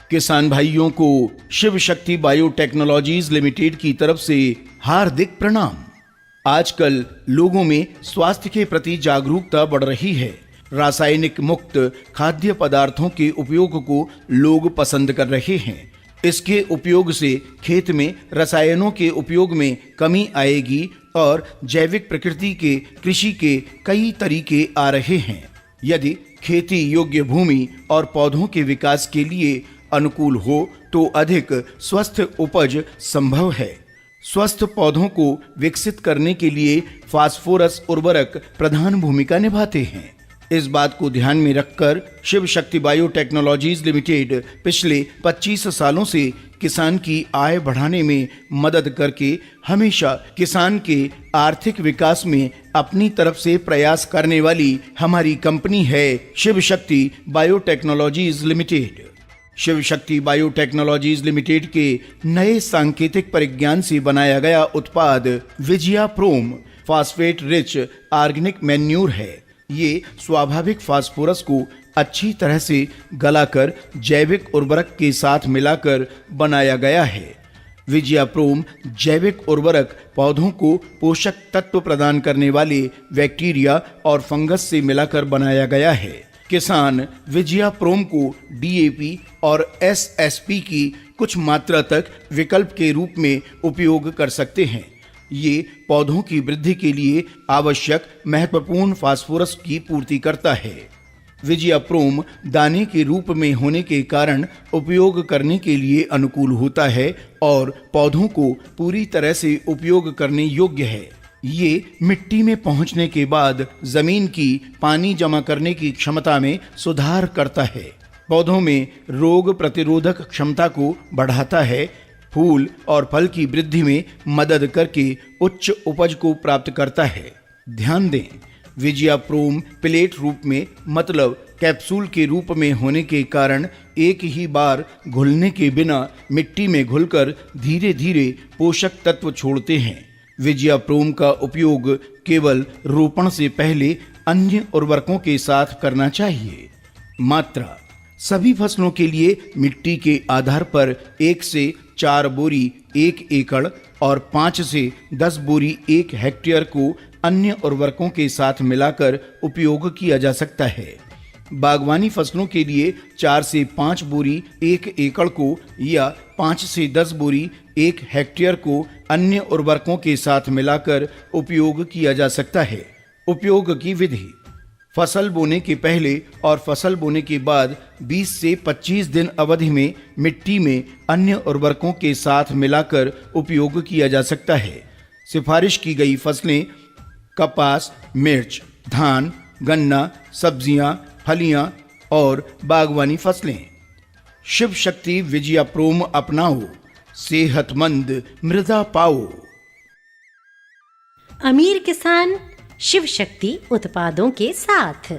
किसान भाइयों को शिव शक्ति बायोटेक्नोलॉजीज लिमिटेड की तरफ से हार्दिक प्रणाम। आजकल लोगों में स्वास्थ्य के प्रति जागरूकता बढ़ रही है। रासायनिक मुक्त खाद्य पदार्थों के उपयोग को लोग पसंद कर रहे हैं। इसके उपयोग से खेत में रसायनों के उपयोग में कमी आएगी और जैविक प्रकृति के कृषि के कई तरीके आ रहे हैं। यदि खेती योग्य भूमि और पौधों के विकास के लिए अनुकूल हो तो अधिक स्वस्थ उपज संभव है। स्वस्थ पौधों को विकसित करने के लिए फास्फोरस उर्वरक प्रधान भूमिका निभाते हैं। इस बात को ध्यान में रखकर शिव शक्ति बायोटेक्नोलॉजीज लिमिटेड पिछले 25 सालों से किसान की आय बढ़ाने में मदद करके हमेशा किसान के आर्थिक विकास में अपनी तरफ से प्रयास करने वाली हमारी कंपनी है Shiv Shakti biotechnologies limited. Shiv Shakti biotechnologies limited के नए सांकेतिक परिज्ञान से बनाया गया उत्पाद विजया प्रोम फास्फेट रिच ऑर्गेनिक मैन्यूर है। ये स्वाभाविक फास्फोरस को अच्छी तरह से गलाकर जैविक उर्वरक के साथ मिलाकर बनाया गया है। विजया प्रोम जैविक उर्वरक पौधों को पोषक तत्व प्रदान करने वाले बैक्टीरिया और फंगस से मिलाकर बनाया गया है। किसान विजया प्रोम को डीएपी और एसएसपी की कुछ मात्रा तक विकल्प के रूप में उपयोग कर सकते हैं। ये पौधों की वृद्धि के लिए आवश्यक महत्वपूर्ण फास्फोरस की पूर्ति करता है। विजया प्रोम दाने के रूप में होने के कारण उपयोग करने के लिए अनुकूल होता है और पौधों को पूरी तरह से उपयोग करने योग्य है। ये मिट्टी में पहुंचने के बाद जमीन की पानी जमा करने की क्षमता में सुधार करता है। पौधों में रोग प्रतिरोधक क्षमता को बढ़ाता है। फूल और फल की वृद्धि में मदद करके उच्च उपज को प्राप्त करता है। ध्यान दें, विजया प्रोम प्लेट रूप में मतलब कैप्सूल के रूप में होने के कारण एक ही बार घुलने के बिना मिट्टी में घुलकर धीरे धीरे पोषक तत्व छोड़ते हैं। विजया प्रोम का उपयोग केवल रोपण से पहले अन्य उर्वरकों के साथ करना चाहिए। मात्रा सभी फसलों के लिए मिट्टी के आधार पर 1 से 4 बोरी 1 एकड़ और 5 से 10 बोरी 1 हेक्टेयर को अन्य उर्वरकों के साथ मिलाकर उपयोग किया जा सकता है। बागवानी फसलों के लिए 4 से 5 बोरी 1 एकड़ को या 5 से 10 बोरी 1 हेक्टेयर को अन्य उर्वरकों के साथ मिलाकर उपयोग किया जा सकता है। उपयोग की विधि: फसल बोने के पहले और फसल बोने के बाद 20 से 25 दिन अवधि में मिट्टी में अन्य उर्वरकों के साथ मिलाकर उपयोग किया जा सकता है। सिफारिश की गई फसलें कपास, मिर्च, धान, गन्ना, सब्जियां, फलियां और बागवानी फसलें। शिव शक्ति विजया प्रोम अपनाओ, सेहतमंद मृदा पाओ। अमीर किसान शिव शक्ति उत्पादों के साथ।